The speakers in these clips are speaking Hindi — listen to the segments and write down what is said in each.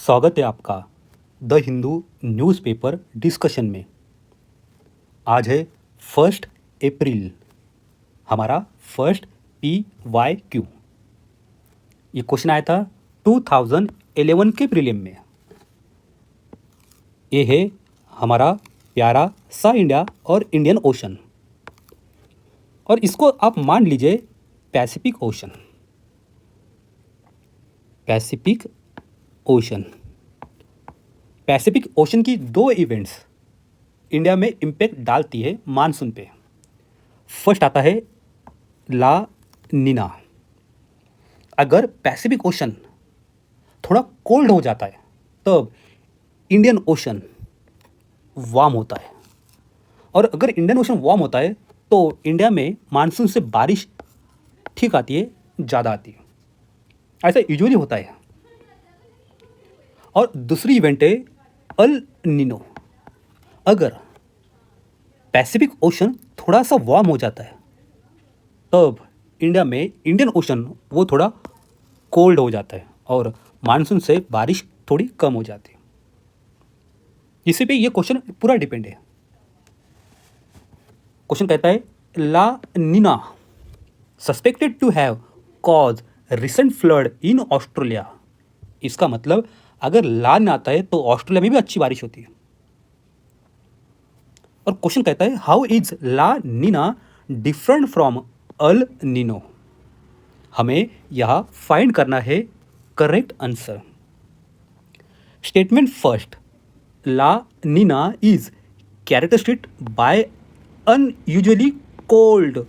स्वागत है आपका द हिंदू न्यूज़पेपर डिस्कशन में। आज है 1 अप्रैल, हमारा फर्स्ट PYQ। ये क्वेश्चन आया था 2011 के प्रीलिम में। ये है हमारा प्यारा सा इंडिया और इंडियन ओशन, और इसको आप मान लीजिए Pacific ocean. Pacific ocean Pacific ocean की दो इवेंट्स इंडिया में इम्पैक्ट डालती है मानसून पे। फर्स्ट आता है ला नीना। अगर पैसिफिक ओशन थोड़ा कोल्ड हो जाता है तब इंडियन ओशन वार्म होता है, और अगर इंडियन ओशन वार्म होता है तो इंडिया में मानसून से बारिश ठीक आती है, ज़्यादा आती है। ऐसा यूजुअली होता है। और दूसरी इवेंट है अल नीनो। अगर पैसिफिक ओशन थोड़ा सा वार्म हो जाता है तब इंडिया में इंडियन ओशन वो थोड़ा कोल्ड हो जाता है और मानसून से बारिश थोड़ी कम हो जाती है। इसी पे ये क्वेश्चन पूरा डिपेंड है। क्वेश्चन कहता है La Nina suspected to have cause recent flood in Australia. इसका मतलब अगर ला नीना आता है तो ऑस्ट्रेलिया में भी अच्छी बारिश होती है। और क्वेश्चन कहता है how is La Nina different from El Nino. हमें यह फाइंड करना है correct answer. Statement first, La Nina is characteristic by unusually cold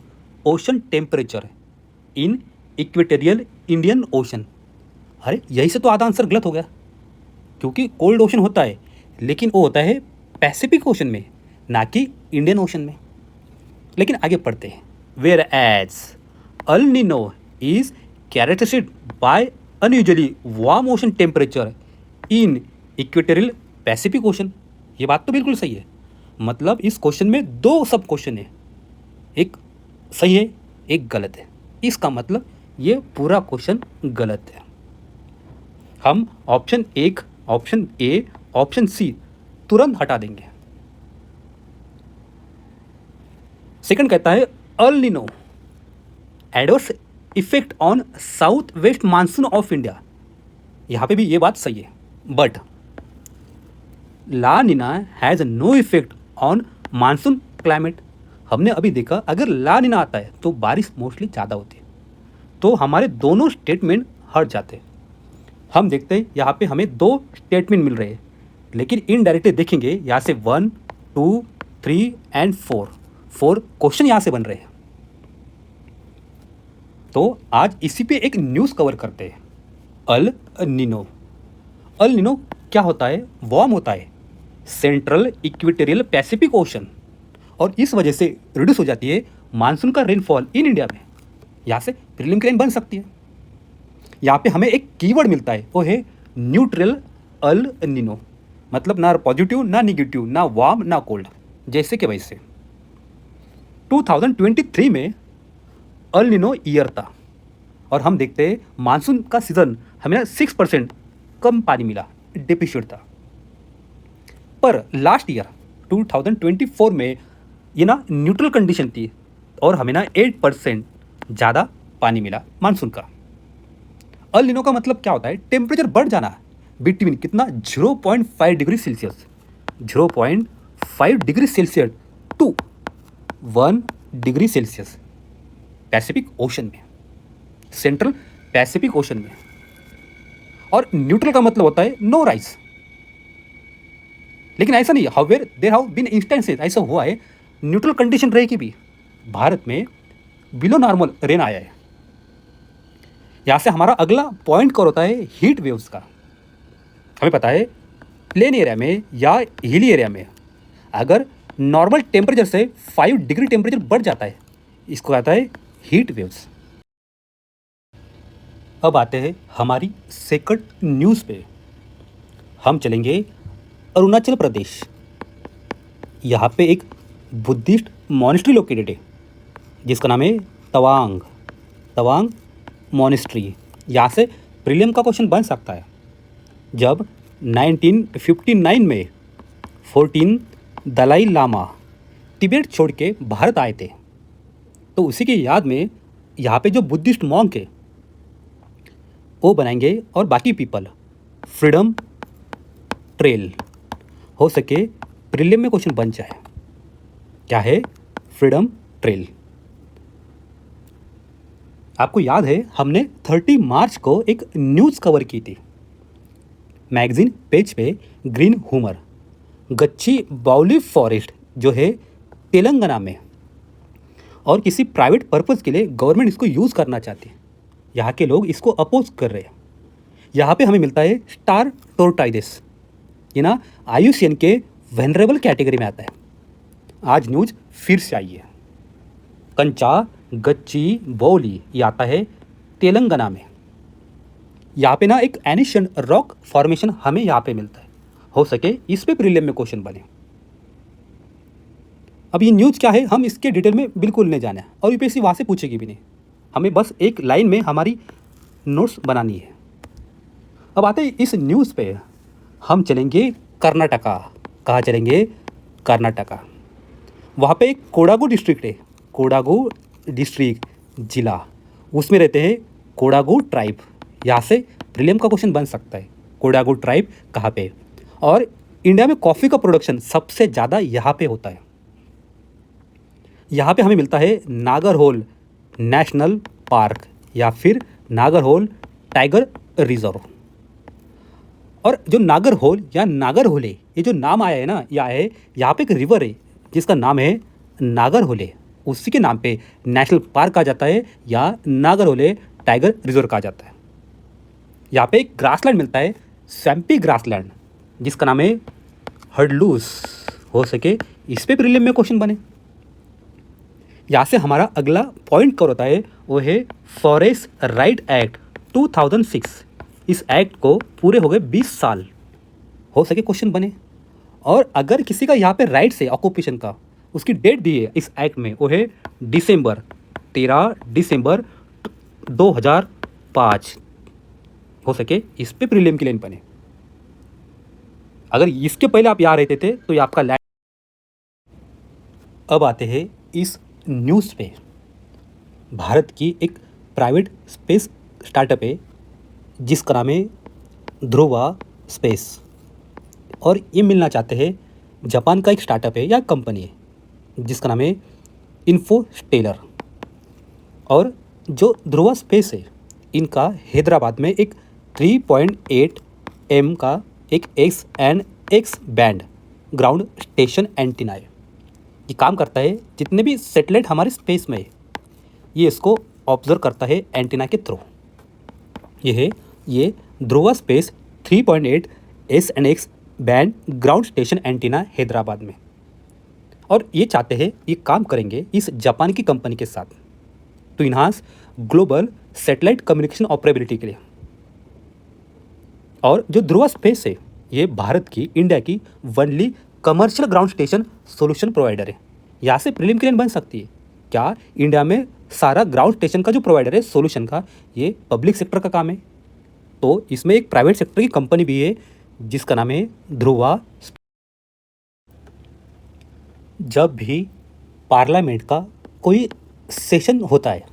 ocean temperature in equatorial Indian Ocean. अरे यही से तो आधा आंसर गलत हो गया, क्योंकि कोल्ड ओशन होता है लेकिन वो होता है पैसिफिक ओशन में, ना कि इंडियन ओशन में। लेकिन आगे पढ़ते हैं। Whereas El Nino is characteristic by unusually warm ocean temperature in equatorial Pacific Ocean. ये बात तो बिल्कुल सही है। मतलब इस क्वेश्चन में दो सब क्वेश्चन है, एक सही है एक गलत है। इसका मतलब ये पूरा क्वेश्चन गलत है। हम ऑप्शन एक, ऑप्शन ए, ऑप्शन सी तुरंत हटा देंगे। सेकंड कहता है El Nino adverse effect on south west monsoon of India. यहां पे भी ये बात सही है, but La Nina has no effect on monsoon climate. हमने अभी देखा अगर ला नीना आता है तो बारिश मोस्टली ज़्यादा होती है, तो हमारे दोनों स्टेटमेंट हट जाते हैं। हम देखते हैं यहाँ पे हमें दो स्टेटमेंट मिल रहे हैं, लेकिन इनडायरेक्टली देखेंगे यहाँ से 1, 2, 3 एंड 4 क्वेश्चन यहाँ से बन रहे हैं। तो आज इसी पे एक न्यूज़ कवर करते हैं। अल नीनो क्या होता है? वार्म होता है सेंट्रल इक्वेटोरियल पैसिफिक ओशन, और इस वजह से रिड्यूस हो जाती है मानसून का रेनफॉल इन इंडिया में। यहाँ से प्रीलिम की रेन बन सकती है। यहाँ पे हमें एक कीवर्ड मिलता है, वो है न्यूट्रल अल नीनो। मतलब ना पॉजिटिव ना निगेटिव, ना वार्म ना कोल्ड। जैसे कि वैसे 2023 में अल नीनो ईयर था, और हम देखते हैं मानसून का सीज़न हमें 6% कम पानी मिला, डेफिसिट था। पर लास्ट ईयर 2024 में ये ना न्यूट्रल कंडीशन थी, और हमें ना 8% ज़्यादा पानी मिला मानसून का। अल नीनो का मतलब क्या होता है? टेम्परेचर बढ़ जाना बिटवीन कितना 0.5 degree Celsius 0.5 degree Celsius to 1 degree Celsius Pacific Ocean में, सेंट्रल पैसिफिक ओशन में। और न्यूट्रल का मतलब होता है नो राइज। लेकिन ऐसा नहीं है, however there have been instances, ऐसा हुआ है न्यूट्रल कंडीशन रहेगी भी भारत में बिलो नॉर्मल रेन आया है। यहाँ से हमारा अगला पॉइंट कवर होता है हीट वेव्स का। हमें पता है प्लेन एरिया में या हिली एरिया में अगर नॉर्मल टेम्परेचर से 5 डिग्री टेम्परेचर बढ़ जाता है, इसको कहता है हीट वेव्स। अब आते हैं हमारी सेकंड न्यूज़ पे। हम चलेंगे अरुणाचल प्रदेश। यहाँ पे एक बुद्धिस्ट मॉनेस्ट्री लोकेटेड है जिसका नाम है तवांग मॉनेस्ट्री। यहाँ से प्रीलियम का क्वेश्चन बन सकता है। जब 1959 में 14 दलाई लामा तिब्बत छोड़ के भारत आए थे, तो उसी की याद में यहाँ पे जो बुद्धिस्ट मॉन्क है वो बनाएंगे और बाकी पीपल फ्रीडम ट्रेल। हो सके प्रीलिम में क्वेश्चन बन जाए, क्या है फ्रीडम ट्रेल। आपको याद है हमने 30 मार्च को एक न्यूज़ कवर की थी मैगजीन पेज पे, ग्रीन ह्यूमर गच्ची बाउली फॉरेस्ट जो है तेलंगाना में, और किसी प्राइवेट पर्पस के लिए गवर्नमेंट इसको यूज़ करना चाहती है। यहाँ के लोग इसको अपोज कर रहे हैं। यहाँ पे हमें मिलता है स्टार टोरटाइडिस, ये ना IUCN के वेनरेबल कैटेगरी में आता है। आज न्यूज़ फिर से आई है। कंचा गच्ची बाउली ये आता है तेलंगाना में। यहाँ पे ना एक एनिशियंट रॉक फॉर्मेशन हमें यहाँ पे मिलता है। हो सके इस पे प्रीलिम में क्वेश्चन बने। अब ये न्यूज़ क्या है हम इसके डिटेल में बिल्कुल नहीं जाना है, और UPSC वहाँ से पूछेगी भी नहीं। हमें बस एक लाइन में हमारी नोट्स बनानी है। अब आते हैं इस न्यूज़ पे। हम चलेंगे कर्नाटका। कहाँ चलेंगे? कर्नाटका। वहाँ पे एक कोडागु डिस्ट्रिक्ट है, कोडागु डिस्ट्रिक्ट जिला, उसमें रहते हैं कोडागु ट्राइब। यहाँ से प्रीलिम का क्वेश्चन बन सकता है, कोडागु ट्राइब कहाँ पे। और इंडिया में कॉफ़ी का प्रोडक्शन सबसे ज़्यादा यहाँ पे होता है। यहाँ पे हमें मिलता है नागरहोल नेशनल पार्क या फिर नागरहोल टाइगर रिजर्व। और जो नागरहोल या नागरहोले ये जो नाम आया है ना, यह है यहाँ पे एक रिवर है जिसका नाम है नागरहोले, उसी के नाम पे नेशनल पार्क कहा जाता है या नागरहोले टाइगर रिजर्व कहा जाता है। यहाँ पे एक ग्रासलैंड मिलता है, सैम्पी ग्रासलैंड, जिसका नाम है हडलूस। हो सके इस पे प्रीलिम में क्वेश्चन बने। यहाँ से हमारा अगला पॉइंट कवर होता है, वो है फॉरेस्ट राइट एक्ट 2006। इस एक्ट को पूरे हो गए 20 साल। हो सके क्वेश्चन बने। और अगर किसी का यहाँ पे राइट से ऑक्यूपेशन का उसकी डेट दी है इस एक्ट में, वो है 13 दिसंबर 2005। हो सके इस पे प्रीलिम की लाइन बने। अगर इसके पहले आप यहाँ रहते थे तो ये आपका लैंड। अब आते हैं इस न्यूज़ पे। भारत की एक प्राइवेट स्पेस स्टार्टअप है जिसका नाम है ध्रुवा स्पेस, और ये मिलना चाहते हैं जापान का एक स्टार्टअप है या कंपनी है जिसका नाम है इन्फोस्टेलर। और जो ध्रुवा स्पेस है इनका हैदराबाद में एक 3.8 m का एक X band ground station antenna है। ये काम करता है जितने भी सैटेलाइट हमारे स्पेस में है ये इसको ऑब्जर्व करता है एंटीना के थ्रू। ये Dhruva space 3.8 SNX band ground station antenna Hyderabad में। और ये चाहते हैं ये काम करेंगे इस जापान की कंपनी के साथ to enhance global satellite communication operability के लिए। और जो ध्रुवा स्पेस है ये भारत की, इंडिया की only commercial ground station solution provider है। यहाँ से प्रीलिम की लाइन बन सकती है, क्या इंडिया में सारा ग्राउंड स्टेशन का जो प्रोवाइडर है सॉल्यूशन का ये पब्लिक सेक्टर का काम है? तो इसमें एक प्राइवेट सेक्टर की कंपनी भी है जिसका नाम है ध्रुवा। जब भी पार्लियामेंट का कोई सेशन होता है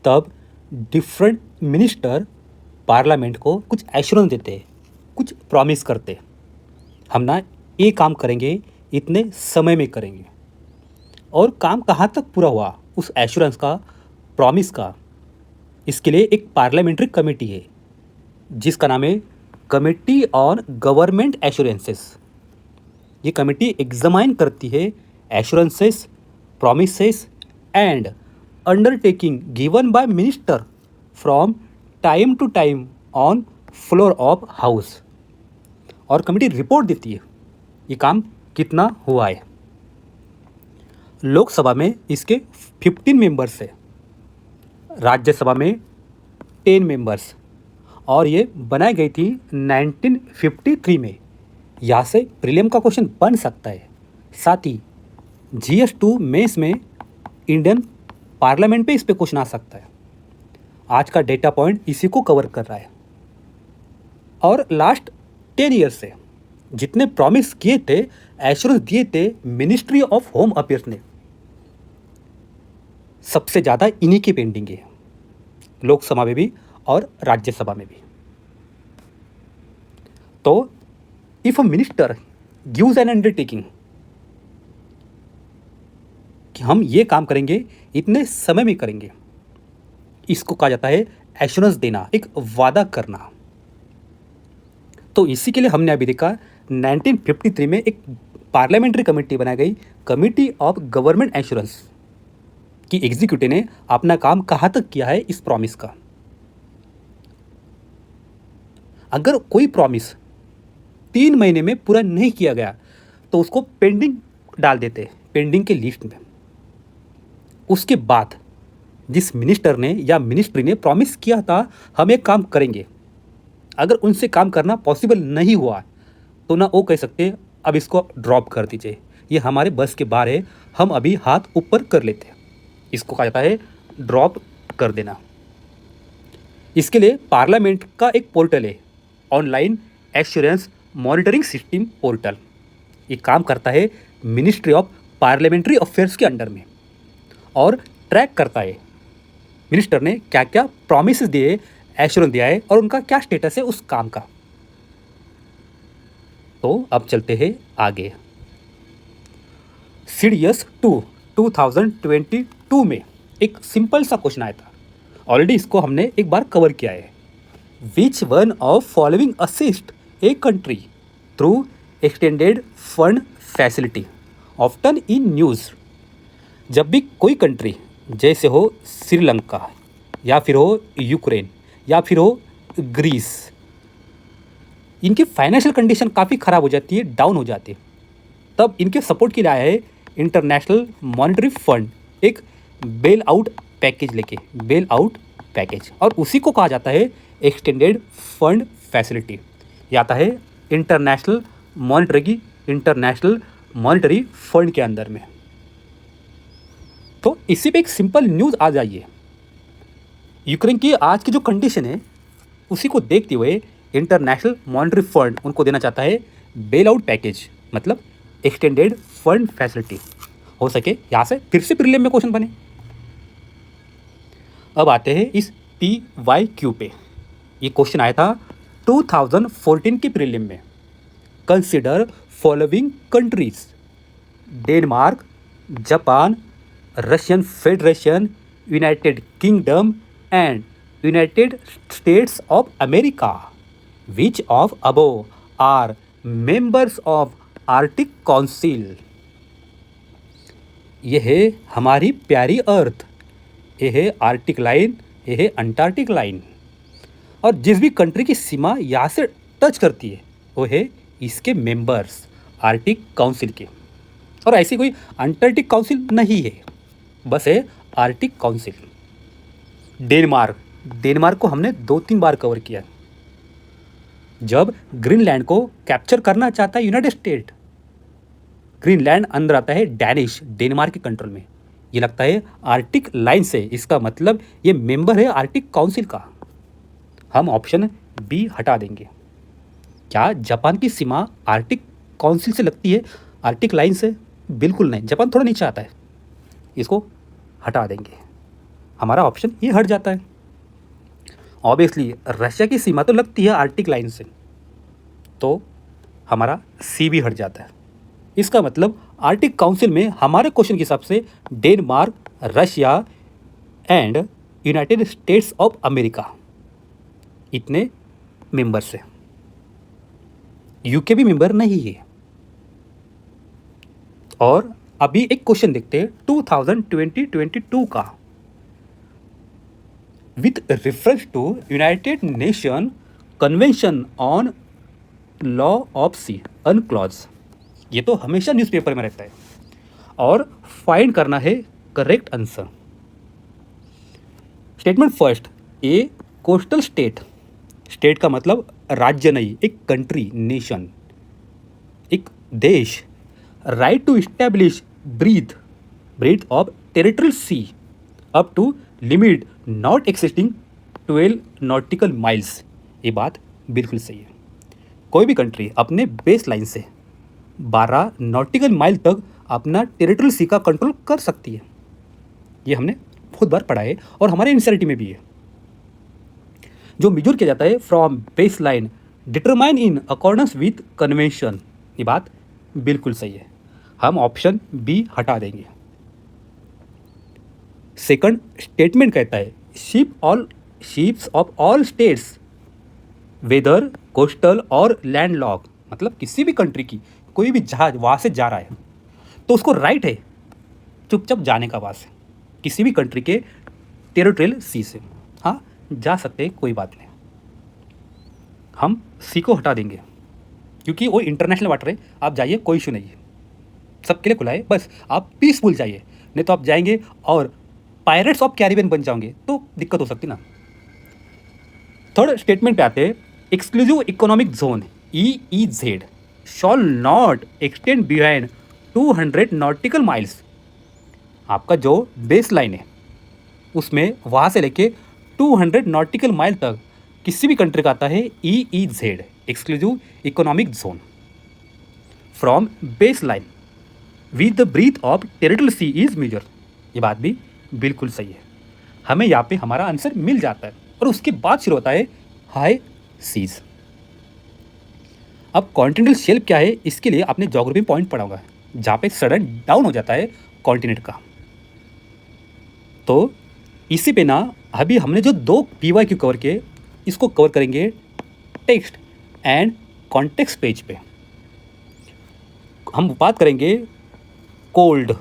तब डिफरेंट मिनिस्टर पार्लियामेंट को कुछ एश्योरेंस देते हैं, कुछ प्रॉमिस करते हैं। हम ना ये काम करेंगे, इतने समय में करेंगे, और काम कहाँ तक पूरा हुआ उस एश्योरेंस का, प्रॉमिस का, इसके लिए एक पार्लियामेंट्री कमेटी है जिसका नाम है कमेटी ऑन गवर्नमेंट एश्योरेंसेस। ये कमेटी एग्जामाइन करती है assurances, promises and undertaking given by minister from time to time on floor of house, और कमेटी रिपोर्ट देती है ये काम कितना हुआ है। लोकसभा में इसके 15 मेंबर्स है, राज्यसभा में 10 मेंबर्स, और ये बनाई गई थी 1953 में। यहाँ से प्रीलिम का क्वेश्चन बन सकता है। साथ ही GS2 मेंस में इंडियन पार्लियामेंट पे इस पे क्वेश्चन आ सकता है। आज का डेटा पॉइंट इसी को कवर कर रहा है। और लास्ट 10 ईयर्स से जितने प्रॉमिस किए थे, एश्योरेंस दिए थे मिनिस्ट्री ऑफ होम अफेयर्स ने, सबसे ज़्यादा इन्हीं की पेंडिंग है, लोकसभा में भी और राज्यसभा में भी। तो if a minister gives an undertaking कि हम ये काम करेंगे, इतने समय में करेंगे, इसको कहा जाता है एश्योरेंस देना, एक वादा करना। तो इसी के लिए हमने अभी देखा 1953 में एक पार्लियामेंट्री कमेटी बनाई गई, कमेटी ऑफ गवर्नमेंट एश्योरेंस, कि एग्जीक्यूटिव ने अपना काम कहाँ तक किया है इस प्रॉमिस का। अगर कोई प्रॉमिस 3 महीने में पूरा नहीं किया गया तो उसको पेंडिंग डाल देते, पेंडिंग के लिस्ट में। उसके बाद जिस मिनिस्टर ने या मिनिस्ट्री ने प्रॉमिस किया था हम एक काम करेंगे, अगर उनसे काम करना पॉसिबल नहीं हुआ तो ना वो कह सकते अब इसको ड्रॉप कर दीजिए, ये हमारे बस के बाहर है, हम अभी हाथ ऊपर कर लेते हैं। इसको कहा जाता है ड्रॉप कर देना। इसके लिए पार्लियामेंट का एक पोर्टल है, online assurance monitoring system portal. ये काम करता है मिनिस्ट्री ऑफ पार्लियामेंट्री अफेयर्स के अंडर में और ट्रैक करता है मिनिस्टर ने क्या क्या प्रॉमिस दिए, एश्योरेंस दिया है और उनका क्या स्टेटस है उस काम का। तो अब चलते हैं आगे। सीडीएस 2 2022 में एक सिंपल सा क्वेश्चन आया था, ऑलरेडी इसको हमने एक बार कवर किया है। Which one of following assist a country through extended fund facility often in news. जब भी कोई कंट्री जैसे हो श्रीलंका या फिर हो यूक्रेन या फिर हो ग्रीस, इनकी फाइनेंशियल कंडीशन काफ़ी ख़राब हो जाती है, डाउन हो जाती है, तब इनके सपोर्ट के लिए आया है इंटरनेशनल मॉनेटरी फंड एक बेल आउट पैकेज लेके, बेल आउट पैकेज, और उसी को कहा जाता है एक्सटेंडेड फंड फैसिलिटी। ये आता है इंटरनेशनल मॉनेटरी फंड के अंदर में। तो इसी पे एक सिंपल न्यूज़ आ जाइए, यूक्रेन की आज की जो कंडीशन है उसी को देखते हुए इंटरनेशनल मॉनेटरी फंड उनको देना चाहता है बेल आउट पैकेज, मतलब एक्सटेंडेड फंड फैसिलिटी। हो सके यहाँ से फिर से प्रीलिम में क्वेश्चन बने। अब आते हैं इस PYQ पे। ये क्वेश्चन आया था 2014 के प्रीलिम में। Consider following countries: Denmark, Japan, Russian Federation, United Kingdom and United States of America. Which of above are members of Arctic Council. ये है हमारी प्यारी अर्थ, ये है आर्कटिक लाइन, ये है अंटार्कटिक लाइन, और जिस भी कंट्री की सीमा यहाँ से टच करती है वो है इसके मेंबर्स आर्कटिक काउंसिल के। और ऐसी कोई अंटार्कटिक काउंसिल नहीं है, बस है आर्कटिक काउंसिल। डेनमार्क को हमने 2-3 बार कवर किया। जब ग्रीनलैंड को कैप्चर करना चाहता है यूनाइटेड स्टेट, ग्रीनलैंड अंदर आता है डेनमार्क के कंट्रोल में। ये लगता है आर्कटिक लाइन से, इसका मतलब ये मेंबर है आर्कटिक काउंसिल का। हम ऑप्शन बी हटा देंगे। क्या जापान की सीमा आर्कटिक काउंसिल से लगती है आर्कटिक लाइन से? बिल्कुल नहीं, जापान थोड़ा नीचे आता है, इसको हटा देंगे, हमारा ऑप्शन ये हट जाता है। ऑब्वियसली रशिया की सीमा तो लगती है आर्कटिक लाइन से, तो हमारा सी भी हट जाता है। इसका मतलब आर्कटिक काउंसिल में हमारे क्वेश्चन के हिसाब से Denmark, Russia and United States of America इतने मेंबर्स हैं। यूके भी मेंबर नहीं है। और अभी एक क्वेश्चन देखते हैं 2022 का। With reference to United Nation Convention on law of Sea UNCLOS. ये तो हमेशा न्यूज़पेपर में रहता है और फाइंड करना है correct answer. Statement first, a coastal state, state का मतलब राज्य नहीं, एक कंट्री, नेशन, एक देश, right to establish breath of territorial sea up to limit not existing 12 nautical miles. ये बात बिल्कुल सही है। कोई भी कंट्री अपने बेस लाइन से 12 नॉटिकल माइल तक अपना टेरिटोरियल सी का कंट्रोल कर सकती है। ये हमने बहुत बार पढ़ा है और हमारे एनसीईआरटी में भी है। जो मेजर किया जाता है from base line determine in accordance with convention, ये बात बिल्कुल सही है। हम ऑप्शन बी हटा देंगे। सेकंड स्टेटमेंट कहता है ships of all states whether coastal और लैंड लॉक, मतलब किसी भी कंट्री की कोई भी जहाज वहाँ से जा रहा है तो उसको राइट है चुपचाप जाने का वहाँ से, किसी भी कंट्री के टेरिटोरियल सी से। हाँ, जा सकते हैं, कोई बात नहीं। हम सी को हटा देंगे क्योंकि वो इंटरनेशनल वाटर है, आप जाइए, कोई इशू नहीं है, सबके लिए खुला है, बस आप पीसफुल जाइए, नहीं तो आप जाएंगे और पायरेट्स ऑफ कैरिबियन बन जाओगे तो दिक्कत हो सकती ना। थर्ड स्टेटमेंट पे आते हैं, exclusive economic zone EEZ shawl not extend behind 200 nautical miles. आपका जो बेस लाइन है उसमें वहाँ से लेके 200 नॉटिकल माइल तक किसी भी कंट्री का आता है EEZ exclusive economic zone from base line with the breath of territorial sea is measure. ये बात भी बिल्कुल सही है। हमें यहाँ पे हमारा आंसर मिल जाता है और उसके बाद शुरू होता है हाई सीज। अब कॉन्टिनेंटल शेल्फ क्या है, इसके लिए आपने ज्योग्राफी पॉइंट पढ़ा होगा, जहाँ पे सडन डाउन हो जाता है कॉन्टिनेंट का। तो इसी पे ना अभी हमने जो 2 PYQ कवर किए, इसको कवर करेंगे टेक्स्ट एंड कॉन्टेक्स्ट पेज पे। हम बात करेंगे कोल्ड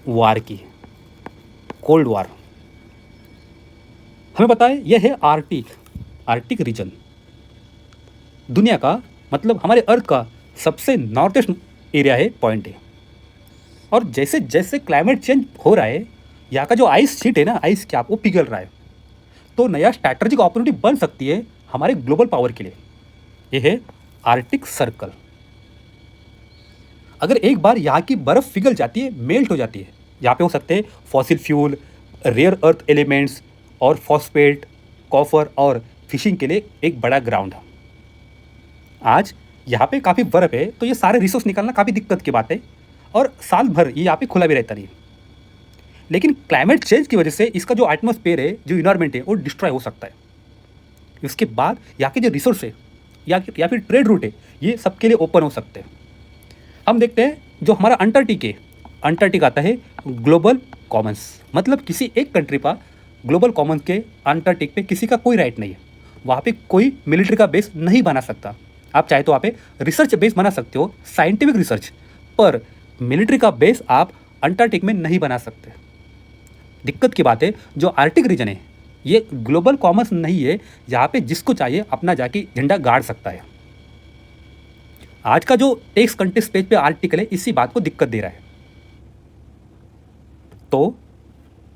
वार की। कोल्ड वार हमें पता है यह है आर्टिक रीजन, दुनिया का मतलब हमारे अर्थ का सबसे नॉर्थ ईस्ट एरिया है, पॉइंट है। और जैसे जैसे क्लाइमेट चेंज हो रहा है, यहाँ का जो आइस शीट है ना, आइस क्या वो पिघल रहा है, तो नया स्ट्रैटेजिक अपॉर्चुनिटी बन सकती है हमारे ग्लोबल पावर के लिए। ये है आर्टिक सर्कल। अगर एक बार यहाँ की बर्फ़ पिघल जाती है, मेल्ट हो जाती है, यहाँ पे हो सकते हैं fossil fuel, rare earth elements और फॉस्फेट, कॉपर और फिशिंग के लिए एक बड़ा ग्राउंड है। आज यहाँ पे काफ़ी बर्फ़ है तो ये सारे रिसोर्स निकालना काफ़ी दिक्कत की बात है और साल भर ये यहाँ पे खुला भी रहता नहीं। लेकिन क्लाइमेट चेंज की वजह से इसका जो एटमॉस्फेयर है, जो इन्वायरमेंट है, वो डिस्ट्रॉय हो सकता है। उसके बाद यहाँ के जो रिसोर्स है या फिर ट्रेड रूट है, ये सबके लिए ओपन हो सकते हैं। हम देखते हैं जो हमारा अंटार्कटिक आता है ग्लोबल कॉमन्स, मतलब किसी एक कंट्री पर ग्लोबल कॉमन्स के अंटार्कटिक पे किसी का कोई राइट नहीं है। वहाँ पे कोई मिलिट्री का बेस नहीं बना सकता। आप चाहे तो वहाँ पे रिसर्च बेस बना सकते हो, साइंटिफिक रिसर्च, पर मिलिट्री का बेस आप अंटार्कटिक में नहीं बना सकते। दिक्कत की बात है, जो आर्टिक रीजन है ये ग्लोबल कॉमर्स नहीं है, यहाँ पे जिसको चाहिए अपना जाके झंडा गाड़ सकता है। आज का जो टेक्स्ट कंटेक्स्ट पेज पे आर्टिकल है, इसी बात को दिक्कत दे रहा है। तो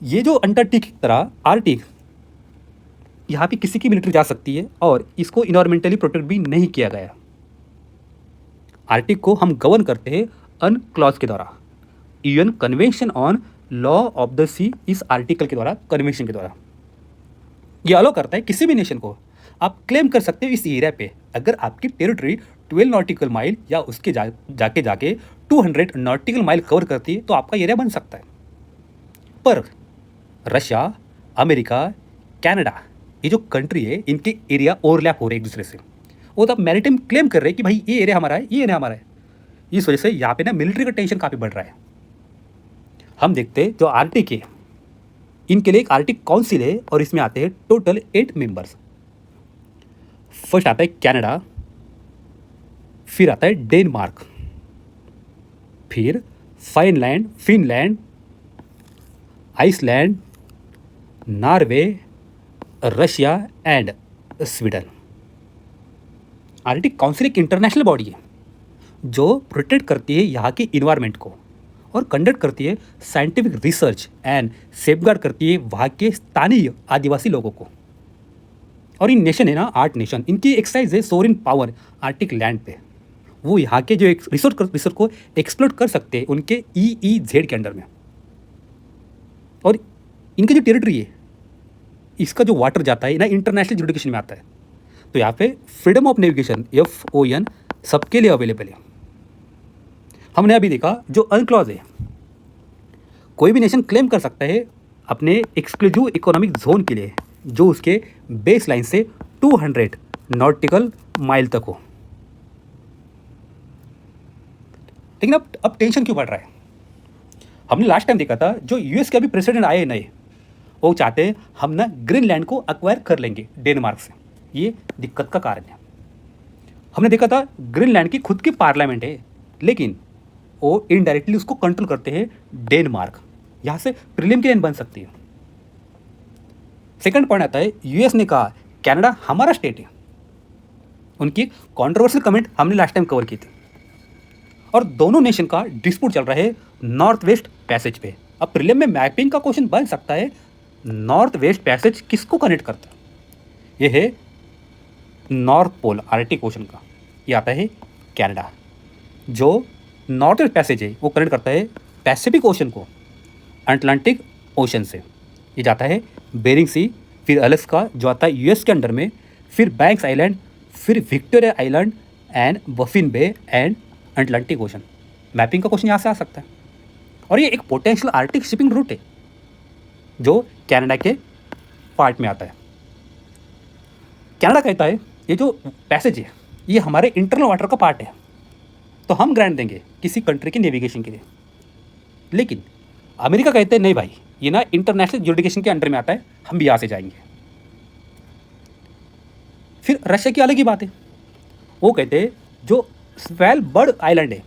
ये जो अंटार्कटिक की तरह आर्टिक, यहाँ पे किसी की मिलिट्री जा सकती है और इसको इन्वायरमेंटली प्रोटेक्ट भी नहीं किया गया। आर्टिक को हम गवर्न करते हैं अन क्लॉज के द्वारा, UN convention on law of the sea, इस आर्टिकल के द्वारा, कन्वेंशन के द्वारा ये अलो करता है किसी भी नेशन को आप क्लेम कर सकते हो इस एरिया पे, अगर आपकी टेरिटरी 12 नॉटिकल माइल या उसके जाके 200 नॉटिकल माइल कवर करती है तो आपका एरिया बन सकता है। पर रशिया, अमेरिका, कनाडा, ये जो कंट्री है, इनके एरिया ओवरलैप हो रहे हैं एक दूसरे से। वो तो मैरिटाइम क्लेम कर रहे हैं कि भाई ये एरिया हमारा है, ये एरिया हमारा है। इस वजह से यहाँ पे ना मिलिट्री का टेंशन काफ़ी बढ़ रहा है। हम देखते हैं जो आर्टिक है, इनके लिए एक आर्टिक काउंसिल है और इसमें आते हैं टोटल 8 मेंबर्स। फर्स्ट आता है कनाडा, फिर आता है डेनमार्क, फिर Finland, Iceland, Norway, Russia and Sweden. Arctic Council एक इंटरनेशनल बॉडी है जो प्रोटेक्ट करती है यहाँ की इन्वायरमेंट को और कंडक्ट करती है साइंटिफिक रिसर्च एंड सेफगार्ड करती है वहाँ के स्थानीय आदिवासी लोगों को। और इन नेशन है ना 8 नेशन, इनकी एक्सरसाइज है सोवरेन पावर आर्टिक लैंड पे। वो यहाँ के जो रिसोर्स को एक्सप्लोर कर सकते हैं उनके EEZ के अंडर में। और इनकी जो टेरिटरी है, इसका जो वाटर जाता है ना इंटरनेशनल जुडिकेशन में आता है। तो यहाँ पे फ्रीडम ऑफ नेविगेशन FON सबके लिए अवेलेबल है। हमने अभी देखा जो अनक्लॉज है, कोई भी नेशन क्लेम कर सकता है अपने एक्सक्लूसिव इकोनॉमिक जोन के लिए जो उसके बेस लाइन से 200 नॉटिकल माइल तक हो। लेकिन अब टेंशन क्यों बढ़ रहा है? हमने लास्ट टाइम देखा था जो US के अभी प्रेसिडेंट आए नए, वो चाहते हैं हम ना ग्रीनलैंड को अक्वायर कर लेंगे डेनमार्क से। ये दिक्कत का कारण है। हमने देखा था ग्रीनलैंड की खुद की पार्लियामेंट है, लेकिन वो इनडायरेक्टली उसको कंट्रोल करते हैं डेनमार्क। यहाँ से प्रीलिम की लाइन बन सकती है। सेकंड पॉइंट आता है US ने कहा कनाडा हमारा स्टेट है। उनकी कंट्रोवर्शियल कमेंट हमने लास्ट टाइम कवर की थी। और दोनों नेशन का डिस्प्यूट चल रहा है नॉर्थ वेस्ट पैसेज पे। अब प्रीलिम में मैपिंग का क्वेश्चन बन सकता है नॉर्थ वेस्ट पैसेज किसको कनेक्ट करता है। ये है नॉर्थ पोल आर्कटिक ओशन का, ये आता है कनाडा। जो नॉर्थ वेस्ट पैसेज है वो कनेक्ट करता है पैसिफिक ओशन को अटलांटिक ओशन से। ये जाता है बेरिंग सी, फिर अलास्का जो आता है US के अंडर में, फिर बैंक्स आइलैंड, फिर Victoria Island and Baffin Bay and Atlantic Ocean. Mapping का क्वेश्चन यहाँ से आ सकता है। और ये एक पोटेंशियल आर्कटिक शिपिंग रूट है जो कनाडा के पार्ट में आता है। कनाडा कहता है ये जो पैसेज है ये हमारे इंटरनल वाटर का पार्ट है, तो हम ग्रांट देंगे किसी कंट्री की नेविगेशन के लिए। लेकिन अमेरिका कहते हैं नहीं भाई, ये ना इंटरनेशनल ज्यूरिडिक्शन के अंडर में आता है, हम भी यहाँ से जाएंगे। फिर रशिया की अलग ही बात है। वो कहते हैं जो स्वेलबर्ड आइलैंड है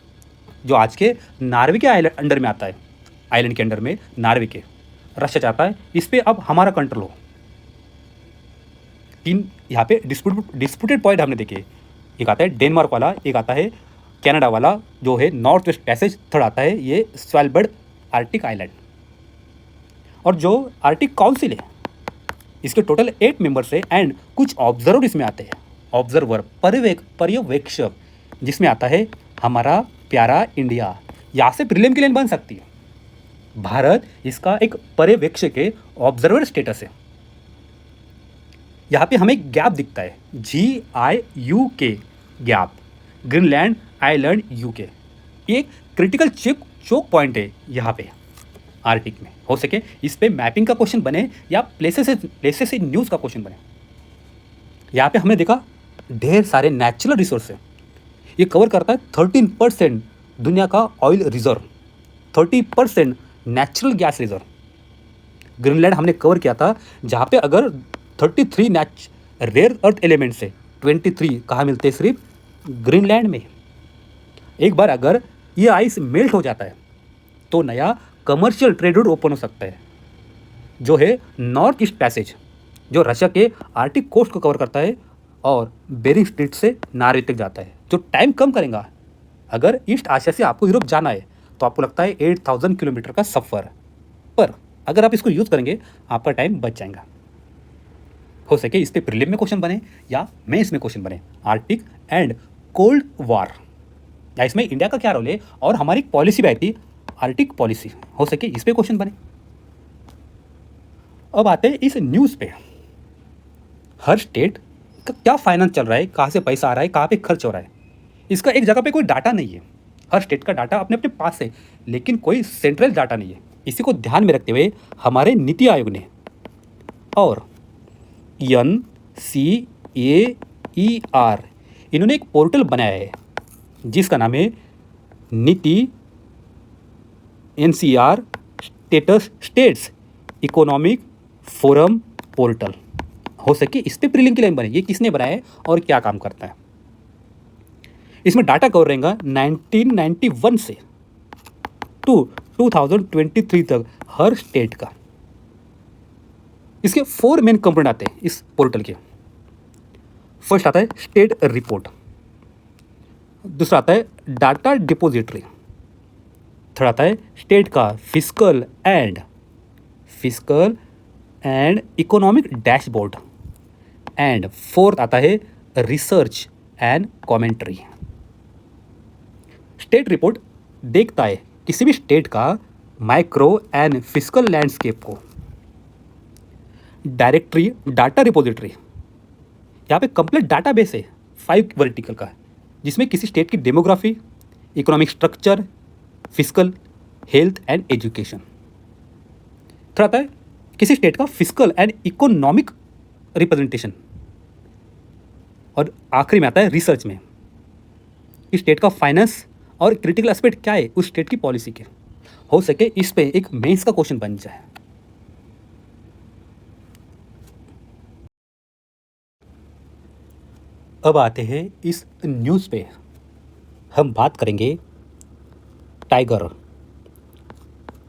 जो आज के नॉर्वे के आइलैंड अंडर में आता है, आइलैंड के अंडर में नॉर्वे के, रशिया चाहता है इस पे अब हमारा कंट्रोल हो। तीन यहाँ पे डिस्प्यूटेड पॉइंट हमने देखे। एक आता है डेनमार्क वाला, एक आता है कनाडा वाला जो है नॉर्थ वेस्ट पैसेज, थर्ड आता है ये स्वेलबर्ड आर्कटिक आइलैंड। और जो आर्कटिक काउंसिल है इसके टोटल 8 मेंबर्स है एंड कुछ ऑब्जर्वर इसमें आते हैं। ऑब्जर्वर पर्यवेक्षक, जिसमें आता है हमारा प्यारा इंडिया। यहाँ से प्रीलिम की लाइन बन सकती है। भारत इसका एक पर्यवेक्षक है, ऑब्जर्वर स्टेटस है। यहाँ पे हमें गैप दिखता है GIUK gap, Greenland island UK। एक क्रिटिकल चोक पॉइंट है यहाँ पे आर्कटिक में। हो सके इस पे मैपिंग का क्वेश्चन बने या प्लेसेस इन न्यूज़ का क्वेश्चन बने। यहाँ पे हमने देखा ढेर सारे नेचुरल रिसोर्स है। ये कवर करता है 13% दुनिया का oil reserve, 30% natural gas reserve. Greenland हमने कवर किया था जहाँ पे अगर 33 रेयर अर्थ एलिमेंट्स है, 23 कहाँ मिलते हैं? सिर्फ ग्रीनलैंड में। एक बार अगर ये आइस मेल्ट हो जाता है तो नया कमर्शियल ट्रेड रूट ओपन हो सकता है जो है नॉर्थ ईस्ट पैसेज, जो रशिया के आर्कटिक कोस्ट को कवर करता है और बेरिंग स्ट्रेट से नॉर्वे तक जाता है, जो टाइम कम करेगा। अगर ईस्ट एशिया से आपको यूरोप जाना है तो आपको लगता है 8000 किलोमीटर का सफ़र, पर अगर आप इसको यूज़ करेंगे आपका टाइम बच जाएगा। हो सके इस पर प्रीलिम में क्वेश्चन बने या मेंस में क्वेश्चन बने। आर्कटिक एंड कोल्ड वार, या इसमें इंडिया का क्या रोल है और हमारी पॉलिसी भी आई थी आर्कटिक पॉलिसी, हो सके इस पे क्वेश्चन बने। अब आते हैं इस न्यूज़ पे। हर स्टेट का क्या फाइनेंस चल रहा है, कहाँ से पैसा आ रहा है, कहाँ पे खर्च हो रहा है, इसका एक जगह पे कोई डाटा नहीं है। हर स्टेट का डाटा अपने अपने पास है, लेकिन कोई सेंट्रल डाटा नहीं है। इसी को ध्यान में रखते हुए हमारे नीति आयोग ने और NCAER इन्होंने एक पोर्टल बनाया है जिसका नाम है नीति NCR states economic forum portal. हो सके इस पे प्रीलिम की लाइन बने। ये किसने बनाया है और क्या काम करता है? इसमें डाटा कवर रहेगा 1991 से टू 2023 तक हर स्टेट का। इसके 4 मेन कंपोनेंट आते हैं इस पोर्टल के। फर्स्ट आता है स्टेट रिपोर्ट, दूसरा आता है डाटा डिपोजिटरी, थर्ड आता है स्टेट का fiscal and economic dashboard, and fourth आता है research and commentary. State report देखता है किसी भी स्टेट का माइक्रो एंड फिस्कल लैंडस्केप को। डायरेक्टरी डाटा रिपोजिटरी यहाँ पे कंप्लीट डाटाबेस है 5 वर्टिकल का, जिसमें किसी स्टेट की demography, economic structure, physical, health and education. फिर आता है किसी स्टेट का फिजिकल एंड इकोनॉमिक रिप्रेजेंटेशन, और आखिरी में आता है रिसर्च में इस स्टेट का फाइनेंस और क्रिटिकल एस्पेक्ट क्या है उस स्टेट की पॉलिसी के। हो सके इस पे एक मेंस का क्वेश्चन बन जाए। अब आते हैं इस न्यूज़ पे। हम बात करेंगे टाइगर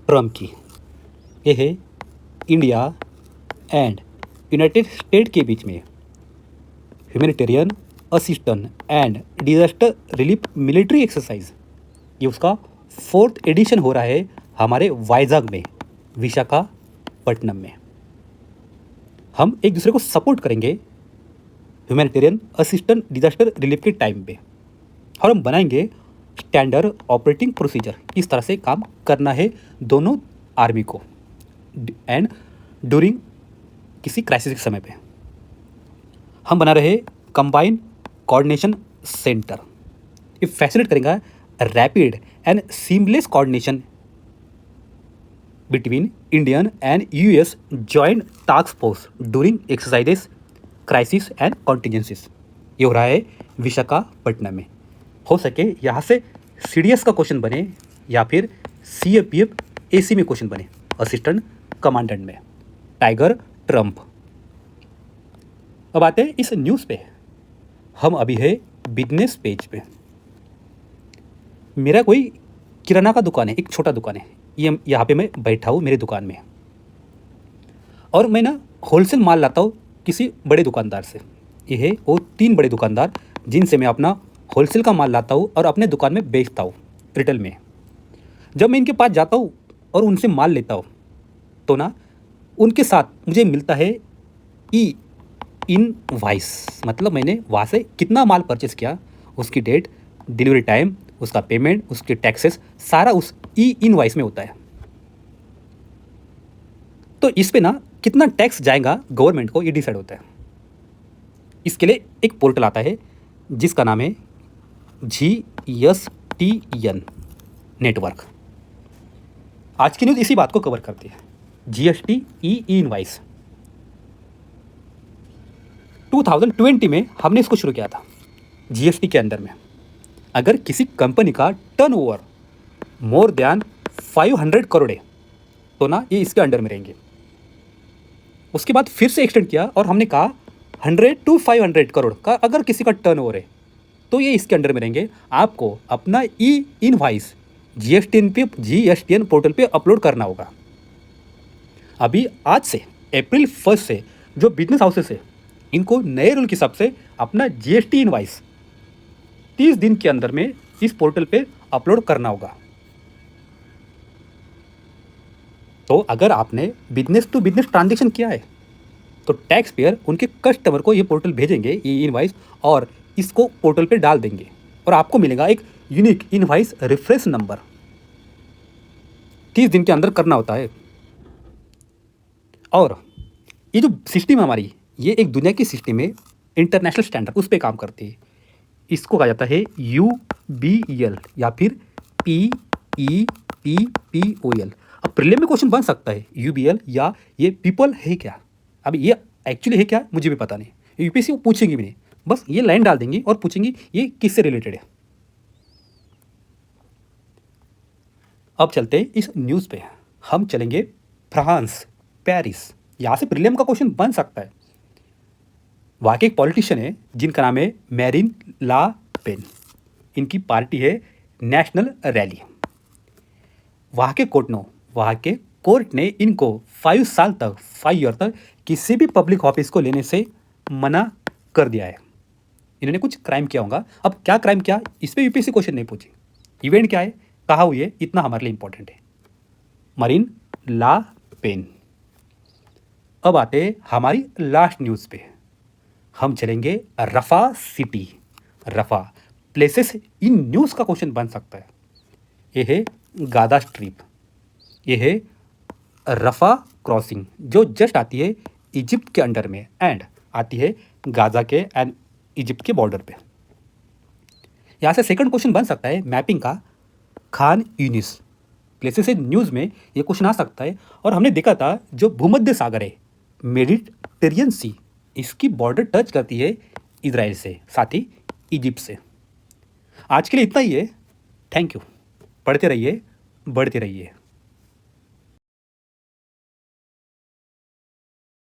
ट्रम्प की। ये है इंडिया एंड यूनाइटेड स्टेट के बीच में humanitarian assistance and disaster relief military exercise. ये उसका 4th एडिशन हो रहा है हमारे वाइजाग में, विशाखापट्टनम में। हम एक दूसरे को सपोर्ट करेंगे ह्यूमैनिटेरियन असिस्टेंस डिजास्टर रिलीफ के टाइम पे, और हम बनाएंगे स्टैंडर्ड ऑपरेटिंग प्रोसीजर, किस तरह से काम करना है दोनों आर्मी को एंड ड्यूरिंग किसी क्राइसिस के समय पे। हम बना रहे कंबाइंड कोऑर्डिनेशन सेंटर। ये फैसिलिटेट करेगा rapid and seamless coordination between Indian and US joint task force during exercises, crisis and contingencies. ये हो रहा है विशाखापट्टनम में। हो सके यहाँ से सीडीएस का क्वेश्चन बने या फिर सीएपीएफ एसी में क्वेश्चन बने, असिस्टेंट कमांडेंट में, टाइगर ट्रम्प। अब आते हैं इस न्यूज़ पे। हम अभी है बिजनेस पेज पे। मेरा कोई किराना का दुकान है, एक छोटा दुकान है, ये यहाँ पे मैं बैठा हूँ मेरे दुकान में, और मैं ना होलसेल माल लाता हूँ किसी बड़े दुकानदार से। ये है वो 3 बड़े दुकानदार जिनसे मैं अपना होलसेल का माल लाता हूँ और अपने दुकान में बेचता हूँ रिटेल में। जब मैं इनके पास जाता हूँ और उनसे माल लेता हूँ तो ना उनके साथ मुझे मिलता है ई इनवाइस, मतलब मैंने वहाँ से कितना माल परचेस किया, उसकी डेट, डिलीवरी टाइम, उसका पेमेंट, उसके टैक्सेस, सारा उस ई इनवाइस में होता है। तो इस पे ना कितना टैक्स जाएगा गवर्नमेंट को, ये डिसाइड होता है। इसके लिए एक पोर्टल आता है जिसका नाम है GSTN नेटवर्क। आज की न्यूज़ इसी बात को कवर करती है, GST ई इनवाइस। 2020 में हमने इसको शुरू किया था। GST के अंडर में अगर किसी कंपनी का टर्नओवर मोर देन 500 करोड़ है तो ना ये इसके अंडर में रहेंगे। उसके बाद फिर से एक्सटेंड किया और हमने कहा 100 to 500 करोड़ का अगर किसी का टर्नओवर है तो ये इसके अंडर में रहेंगे। आपको अपना ई इनवाइस GSTN पोर्टल पे अपलोड करना होगा। अभी आज से अप्रैल 1 से जो बिजनेस हाउसेस है इनको नए रूल के हिसाब से अपना GST इनवाइस 30 दिन के अंदर में इस पोर्टल पे अपलोड करना होगा। तो अगर आपने बिजनेस टू बिजनेस ट्रांजैक्शन किया है तो टैक्स पेयर उनके कस्टमर को ये पोर्टल भेजेंगे, ये इनवाइस, और इसको पोर्टल पे डाल देंगे और आपको मिलेगा एक यूनिक इनवाइस रेफरेंस नंबर। 30 दिन के अंदर करना होता है। और ये जो सिस्टम हमारी, ये एक दुनिया की सिस्टम है, इंटरनेशनल स्टैंडर्ड उस पर काम करती है। इसको कहा जाता है UBL या फिर PEPPOL। अब प्रीलिम में क्वेश्चन बन सकता है UBL या ये पीपल है क्या। अब ये एक्चुअली है क्या मुझे भी पता नहीं, यूपीएससी पूछेंगी भी नहीं, बस ये लाइन डाल देंगी और पूछेंगी ये किससे रिलेटेड है। अब चलते हैं इस न्यूज़ पे। हम चलेंगे फ्रांस, पेरिस। यहाँ से प्रीलिम का क्वेश्चन बन सकता है। वहाँ के एक पॉलिटिशियन है जिनका नाम है मैरिन ला पेन। इनकी पार्टी है नेशनल रैली। वहाँ के कोर्ट ने इनको 5 ईयर तक किसी भी पब्लिक ऑफिस को लेने से मना कर दिया है। इन्होंने कुछ क्राइम किया होगा। अब क्या क्राइम किया इस पर यूपीएससी क्वेश्चन नहीं पूछी। इवेंट क्या है, कहाँ हुई है, इतना हमारे लिए इंपॉर्टेंट है। मरीन ला पेन। अब आते हैं हमारी लास्ट न्यूज़ पे। हम चलेंगे रफा सिटी। रफा प्लेसेस इन न्यूज़ का क्वेश्चन बन सकता है। ये है गादा स्ट्रिप, ये है रफा क्रॉसिंग जो जस्ट आती है इजिप्ट के अंडर में एंड आती है गाज़ा के एंड इजिप्ट के बॉर्डर पे। यहाँ से सेकंड क्वेश्चन बन सकता है मैपिंग का, खान यूनिस प्लेसेस से न्यूज़ में ये क्वेश्चन आ सकता है। और हमने देखा था जो भूमध्य सागर है, मेडिटेरियन सी, इसकी बॉर्डर टच करती है इजराइल से, साथ ही इजिप्ट से। आज के लिए इतना ही है। Thank you. पढ़ते रहिए, बढ़ते रहिए।